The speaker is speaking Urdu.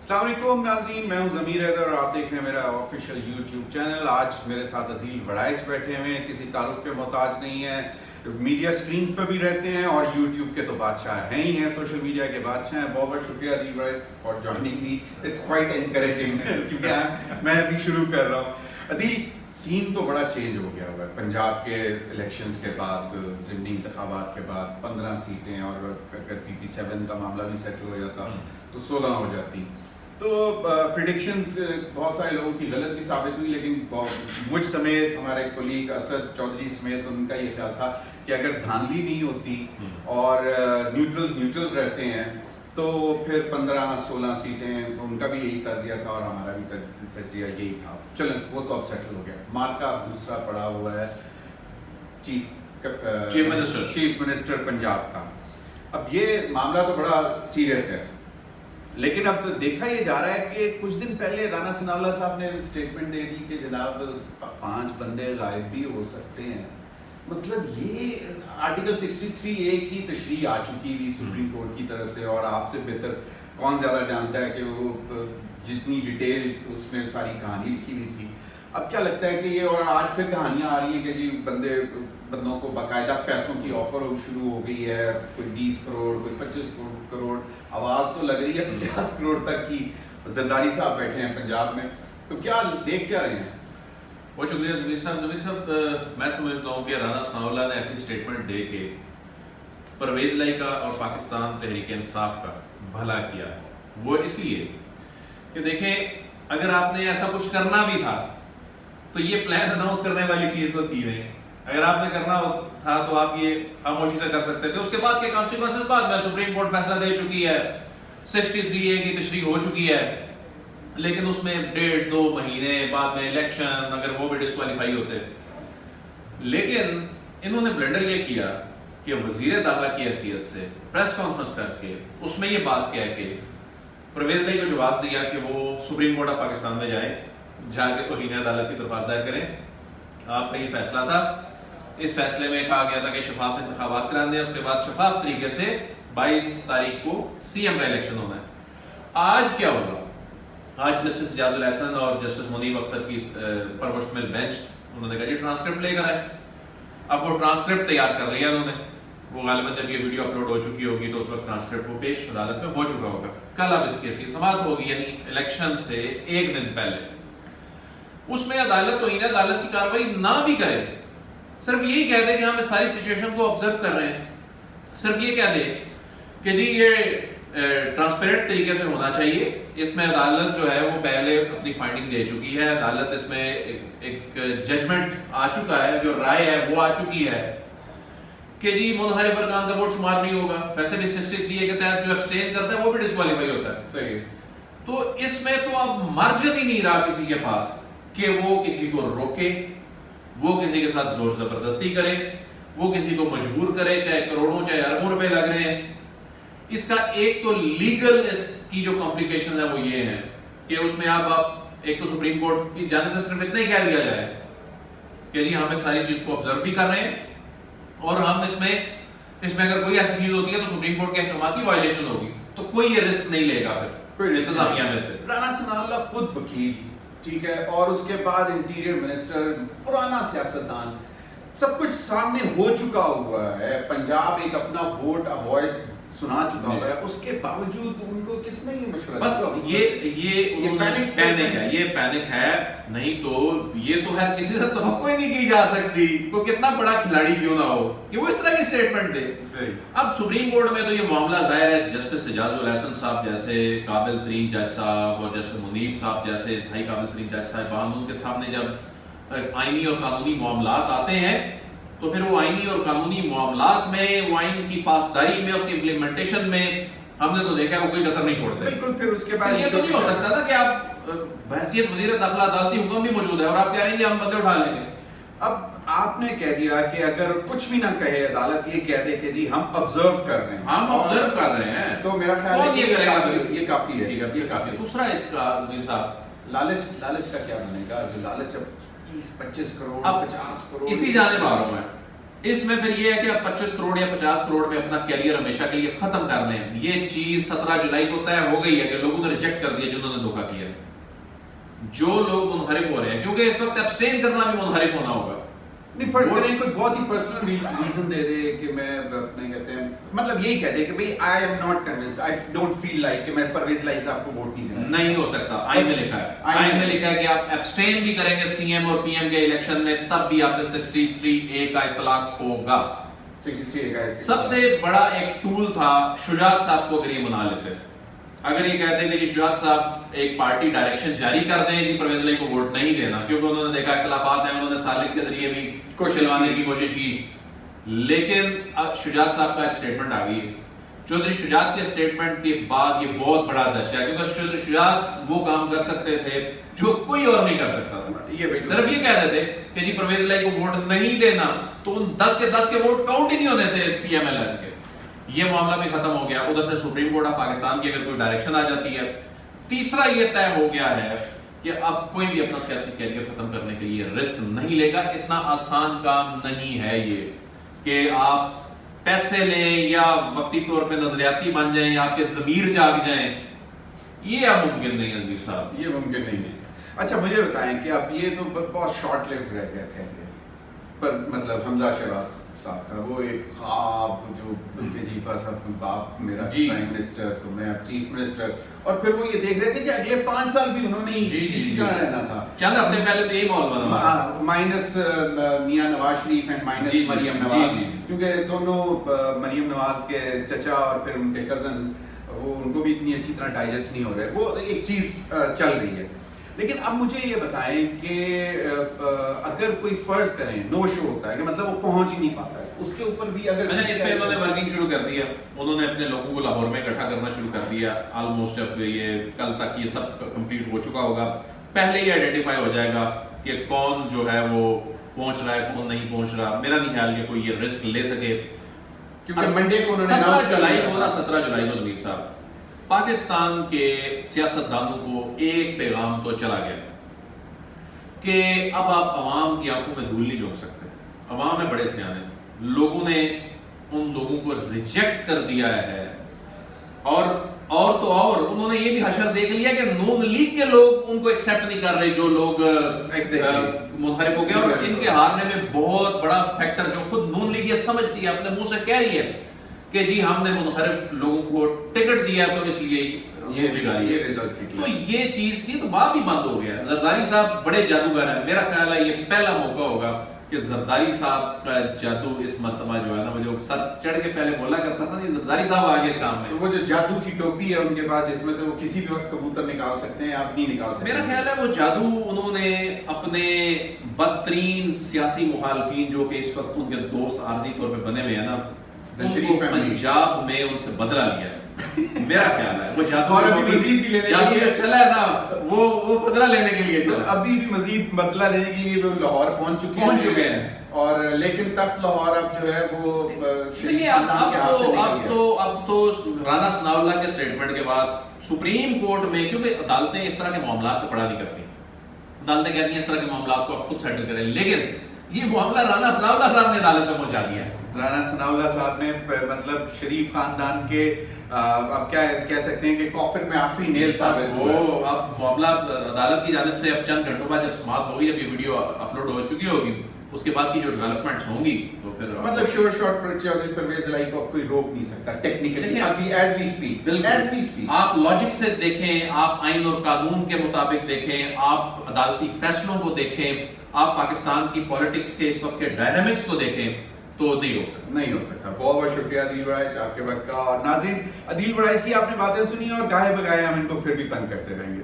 السلام علیکم ناظرین، میں ہوں ضمیر حیدر اور آپ دیکھ رہے ہیں میرا آفیشیل یوٹیوب چینل. آج میرے ساتھ عدیل وڑائچ بیٹھے ہوئے ہیں، کسی تعارف کے محتاج نہیں ہیں، میڈیا سکرینز پہ بھی رہتے ہیں اور یوٹیوب کے تو بادشاہ ہیں ہی ہیں، سوشل میڈیا کے بادشاہ ہیں. بہت بہت شکریہ Adeel Waraich for joining me. It's quite encouraging کیونکہ میں ابھی شروع کر رہا ہوں. عدیل، سین تو بڑا چینج ہو گیا ہوا ہے پنجاب کے الیکشنز کے بعد، ضمنی انتخابات کے بعد 15 سیٹیں، اور اگر PP7 کا معاملہ بھی سیٹل ہو جاتا تو 16 ہو جاتی. تو پریڈکشنز بہت سارے لوگوں کی غلط بھی ثابت ہوئی، لیکن مجھ سمیت ہمارے کولیگ اسد چودھری سمیت ان کا یہ خیال تھا کہ اگر دھاندلی نہیں ہوتی اور نیوٹرلز رہتے ہیں تو پھر 15-16 سیٹیں ان کا بھی یہی تجزیہ تھا اور ہمارا بھی تجزیہ یہی تھا. چلیں وہ تو اب سیٹل ہو گیا. مارکا اب دوسرا پڑا ہوا ہے چیف منسٹر پنجاب کا. اب یہ معاملہ تو بڑا سیریس ہے، لیکن اب دیکھا یہ جا رہا ہے کہ کچھ دن پہلے رانا ثناءاللہ صاحب نے اسٹیٹمنٹ دے دی کہ جناب 5 بندے غائب بھی ہو سکتے ہیں. مطلب یہ آرٹیکل 63A کی تشریح آ چکی ہوئی سپریم کورٹ کی طرف سے، اور آپ سے بہتر کون زیادہ جانتا ہے کہ وہ جتنی ڈیٹیل اس میں ساری کہانی لکھی ہوئی تھی. اب کیا لگتا ہے کہ یہ، اور آج پھر کہانیاں آ رہی ہیں کہ جی بندوں کو باقاعدہ پیسوں کی آفر شروع ہو گئی ہے، کوئی 20 کروڑ، کوئی 25 کروڑ، آواز تو لگ رہی ہے 50 کروڑ تک کی. زرداری صاحب بیٹھے ہیں پنجاب میں، تو کیا دیکھ کیا رہے ہیں؟ بہت شکریہ ضمیر صاحب. میں سمجھتا ہوں کہ رانا ثناءاللہ نے ایسی اسٹیٹمنٹ دے کے پرویز لائی کا اور پاکستان تحریک انصاف کا بھلا کیا ہے. وہ اس لیے کہ دیکھیں، اگر آپ نے ایسا کچھ کرنا بھی تھا تو یہ پلان اناؤنس کرنے والی چیز تو تھی نہیں. اگر آپ نے کرنا تھا تو آپ یہ خاموشی سے کر سکتے تھے. اس کے بعد کے کانسیکوینسز بعد میں سپریم کورٹ فیصلہ دے چکی ہے، 63A کی تشریح ہو چکی ہے، لیکن اس میں 1.5-2 مہینے بعد میں الیکشن، اگر وہ بھی ڈسکوالیفائی ہوتے. لیکن انہوں نے بلنڈر یہ کیا کہ وزیر داخلہ کی حیثیت سے پریس کانفرنس کر کے اس میں یہ بات کہہ کے پرویز لائی کو جواز دیا کہ وہ سپریم کورٹ آف پاکستان میں جائیں، جا کے توہین عدالت کی درخواست دائر کریں. آپ کا یہ فیصلہ تھا. اس فیصلے میں کہا گیا تھا کہ شفاف انتخابات کرانے ہیں، اس کے بعد شفاف طریقے سے 22 تاریخ کو CM کا الیکشن ہونا ہے. آج کیا ہوگا؟ آج جسٹس اعجاز الحسن اور جسٹس منیب اختر کی پر مشتمل بینچ، انہوں نے کہا جی ٹرانسکرپٹ لے کر آئے. اب وہ ٹرانسکرپٹ تیار کر لیا انہوں نے. وہ غالباً جب یہ ویڈیو اپلوڈ ہو چکی ہوگی تو اس وقت ٹرانسکرپٹ وہ پیش عدالت میں ہو چکا ہوگا. کل اب اس کیس کی سماعت ہوگی، یعنی الیکشن سے 1 دن پہلے. اس میں عدالت توہین عدالت کی کارروائی نہ بھی کرے، صرف یہی کہہ دے کہ ہم اس ساری سچویشن کو آبزرو کر رہے ہیں. صرف یہ کہہ دے کہ جی یہ ٹرانسپیرنٹ طریقے سے ہونا چاہیے. اس میں عدالت جو ہے وہ پہلے اپنی فائنڈنگ دے چکی ہے. عدالت اس میں ایک ججمنٹ آ چکا ہے، جو رائے ہے وہ آ چکی ہے کہ جی منحرف ارکان کا ووٹ شمار نہیں ہوگا. ویسے بھی 63A کے تحت جو ابسٹین کرتا ہے وہ بھی ڈسکوالیفائی ہوتا ہے. صحیح. تو اس میں تو اب مرجت ہی نہیں رہا کسی کے پاس کہ وہ کسی کو روکے، وہ کسی کے ساتھ زور زبردستی کرے، وہ کسی کو مجبور کرے، چاہے کروڑوں چاہے اربوں روپے لگ رہے ہیں. اس کا ایک تو لیگل اس کی جو کمپلیکیشن ہے وہ یہ ہے کہ اس میں آپ ایک تو سپریم کورٹ کی جانب سے صرف اتنا ہی کہہ دیا جائے کہ جی ہم اس ساری چیز کو آبزرو بھی کر رہے ہیں، اور ہم اس میں اگر کوئی ایسی چیز ہوتی ہے تو سپریم کورٹ کے احکامات کی وائلیشن ہوگی، تو کوئی یہ رسک نہیں لے گا پھر کوئی انتظامیہ میں سے. رانا ثناءاللہ خود وکیل، ٹھیک ہے، اور اس کے بعد انٹیریئر منسٹر، پرانا سیاستدان، سب کچھ سامنے ہو چکا ہوا ہے. پنجاب ایک اپنا ووٹ وائس سنا چکا ہوا ہے، اس کے باوجود ان کو کس نے یہ مشورہ بس یہ پینک ہے. نہیں تو یہ تو ہر کسی سے توقع ہی نہیں کی جا سکتی، کوئی کتنا بڑا کھلاڑی کیوں نہ ہو کہ وہ اس طرح کی اسٹیٹمنٹ دے. اب سپریم کورٹ میں تو یہ معاملہ ظاہر ہے، جسٹس اعجاز الحسن صاحب جیسے قابل ترین جج صاحب اور جسٹس منیب صاحب جیسے انتہائی قابل ترین جج صاحبان، ان کے سامنے جب آئینی اور قانونی معاملات آتے ہیں تو پھر وہ آئینی اور قانونی معاملات میں، وہ آئین کی پاسداری میں، اس کی امپلیمنٹیشن میں ہم نے تو دیکھا ہے وہ کوئی کسر نہیں چھوڑتے. بالکل. پھر اس کے بعد یہ تو نہیں ہو سکتا تھا کہ آپ بحیثیت وزیر داخلہ عدالتی حکم بھی موجود ہے اور آپ کہہ رہے ہیں کہ ہم بندے اٹھا لیں گے. اب آپ نے کہہ دیا کہ اگر کچھ بھی نہ کہے عدالت، یہ کہہ دے کہ جی ہم آبزرو کر رہے ہیں، ہم آبزرو کر رہے ہیں، تو میرا خیال ہے یہ کافی ہے. یہ کافی ہے. دوسرا اس کا صاحب لالچ کا کیا بنے گا؟ جو لالچ اب 30-25 کروڑ، 50 کروڑ، اسی جانب آ رہا ہوں میں. اس میں پھر یہ ہے کہ آپ 25 کروڑ یا 50 کروڑ میں اپنا کیریئر ہمیشہ کے لیے ختم کر لیں. یہ چیز 17 جولائی کو طے ہو گئی ہے کہ لوگوں نے ریجیکٹ کر دیا جنہوں نے دھوکہ کیا ہے. جو لوگ منحرف ہو رہے ہیں, کیونکہ اس وقت ابسٹین کرنا بھی منحرف ہونا ہوگا. نہیں فرض کریں کوئی بہت ہی پرسنل ریزن دے دے کہ میں اپنے کہتے ہیں مطلب یہی کہہ دے کہ بھئی I am not convinced, I don't feel like کہ میں پرویز لائی صاحب کو ووٹ نہیں دینا. نہیں ہو سکتا. آئین میں لکھا ہے, آئین میں لکھا ہے کہ آپ ابسٹین بھی کریں گے سی ایم اور پی ایم کے الیکشن میں, تب بھی آپ کے 63A کا اطلاق ہوگا. 63A کا سب سے بڑا ایک ٹول تھا شجاعت صاحب کو, اگر یہ منا لیتے, اگر یہ کہتے ہیں کہ شجاعت صاحب ایک پارٹی ڈائریکشن جاری کر دیں جی پرویز لائی کو ووٹ نہیں دینا, کیونکہ انہوں نے دیکھا اختلافات ہیں, انہوں نے سالک کے ذریعے بھی چلوانے کی کوشش کی. لیکن اب شجاعت صاحب کا اسٹیٹمنٹ آ گئی. چودھری شجاعت کے اسٹیٹمنٹ کے بعد یہ بہت بڑا دھچکا ہے, کیونکہ چودھری شجاعت وہ کام کر سکتے تھے جو کوئی اور نہیں کر سکتا تھا. صرف یہ کہہ دیتے کہ جی پرویز لائی کو ووٹ نہیں دینا, تو ان 10 کے ووٹ کاؤنٹ ہی نہیں ہونے تھے پی ایم ایل این کے. یہ معاملہ بھی ختم ہو گیا. ادھر سے سپریم کورٹ آف پاکستان کی اگر کوئی ڈائریکشن آ جاتی ہے. تیسرا یہ طے ہو گیا ہے کہ اب کوئی بھی اپنا سیاسی کیریئر ختم کرنے کے لیے رسک نہیں لے گا. اتنا آسان کام نہیں ہے یہ کہ آپ پیسے لیں یا وقتی طور پہ نظریاتی بن جائیں یا آپ کے ضمیر جاگ جائیں. یہ اب ممکن نہیں ہے عزیر صاحب, یہ ممکن نہیں ہے. اچھا مجھے بتائیں کہ اب یہ تو بہت شارٹ لیوڈ رہ گیا کہہ گئے, پر مطلب حمزہ شہباز صاحب کا وہ ایک خواب جو کہ جی بس اب باپ میرا پرائم منسٹر تو میں اب چیف منسٹر, اور پھر وہ یہ دیکھ رہے تھے کہ اگلے 5 سال بھی انہوں نے اسی طرح رہنا تھا. چند ہفتے پہلے تو یہی ماحول بنا, minus Mian Nawaz Sharif and minus Maryam Nawaz, کیونکہ دونوں مریم نواز کے چچا اور پھر ان کے کزن وہ ان کو بھی اتنی اچھی طرح ڈائجسٹ نہیں ہو رہے, وہ ایک چیز چل رہی ہے. لیکن اب مجھے یہ بتائیں کہ اگر کوئی فرض کریں نو شو ہوتا ہے کہ مطلب وہ پہنچ ہی نہیں پاتا ہے, اس کے اوپر بھی اگر اس پہ انہوں نے ورکنگ شروع کر دیا. انہوں نے اپنے لوگوں کو لاہور میں اکٹھا کرنا شروع کر دیا. آلموسٹ اب یہ کل تک یہ سب کمپلیٹ ہو چکا ہوگا. پہلے ہی آئیڈینٹیفائی ہو جائے گا کہ کون جو ہے وہ پہنچ رہا ہے, کون نہیں پہنچ رہا. میرا نہیں خیال کہ کوئی یہ رسک لے سکے, کیونکہ منڈے کو 17 جولائی کو ضمیر صاحب پاکستان کے سیاستدانوں کو ایک پیغام تو چلا گیا کہ اب آپ عوام کی آنکھوں میں دھول نہیں جھونک سکتے. عوام ہے بڑے سیانے, لوگوں نے ان لوگوں کو ریجیکٹ کر دیا ہے, اور تو اور انہوں نے یہ بھی حشر دیکھ لیا کہ نون لیگ کے لوگ ان کو ایکسیپٹ نہیں کر رہے, جو لوگ منحرف ہو گئے. اور ان کے ہارنے میں بہت بڑا فیکٹر جو خود نون لیگ یہ سمجھتی ہے, اپنے منہ سے کہہ رہی ہے کہ جی ہم نے منحرف لوگوں کو ٹکٹ دیا تو اس لیے تو یہ چیز تھی, تو بات ہی بند ہو گیا. زرداری صاحب بڑے جادوگر ہیں, میرا خیال ہے یہ پہلا موقع ہوگا کہ زرداری صاحب کا جادو اس مرتبہ جو ہے نا, مجھے سر چڑھ کے پہلے بولا کرتا تھا کہ زرداری صاحب آگے اس کام میں. وہ جو جادو کی ٹوپی ہے ان کے پاس جس میں سے وہ کسی بھی وقت کبوتر نکال سکتے ہیں, آپ نہیں نکال سکتے. میرا خیال ہے وہ جادو انہوں نے اپنے بدترین سیاسی مخالفین جو کہ اس وقت ان کے دوست عارضی طور پہ بنے ہوئے ہیں نا, پنجاب میں ان سے بدلہ لیا ہے. میرا خیال ہے وہ جادو چلا ہے نا, وہ بدلہ لینے کے لیے چلا. ابھی بھی مزید بدلہ لینے کے لیے وہ لاہور پہنچ چکے ہیں, اور لیکن تخت لاہور اب جو ہے وہ اب تو رانا ثناء اللہ کے اسٹیٹمنٹ کے بعد سپریم کورٹ میں, کیونکہ عدالتیں اس طرح کے معاملات کو پڑھا نہیں کرتی, عدالتیں کہتی ہیں اس طرح کے معاملات کو آپ خود سیٹل کریں, لیکن یہ معاملہ رانا ثناء اللہ صاحب نے عدالت میں پہنچا دیا ہے. رانا ثناء اللہ صاحب نے مطلب شریف خاندان کے اب کیا کہہ سکتے ہیں کہ کافر میں آخری نیل ثابت ہوا. وہ اب معاملہ عدالت کی جانب سے اب چند گھنٹوں بعد جب سماعت ہوگی, اب یہ ویڈیو اپلوڈ ہو چکی ہوگی, اس کے بعد کی جو ڈیولپمنٹس ہوں گی تو پھر مطلب شارٹ چودھری پرویز لائی کو کوئی روک نہیں سکتا ٹیکنیکلی ابھی ایز وی اسپیک. آپ لاجک سے دیکھیں, آپ آئین اور قانون کے مطابق دیکھیں, آپ عدالتی فیصلوں کو دیکھیں, آپ پاکستان کی پولیٹکس کے اس وقت کے ڈائنامکس کو دیکھیں, تو نہیں ہو سکتا. بہت بہت شکریہ عدیل وڑائچ آپ کے وقت کا. اور ناظرین, عدیل وڑائچ کی آپ نے باتیں سنی اور گاہے بگاہے ہم ان کو پھر بھی تنگ کرتے رہیں گے.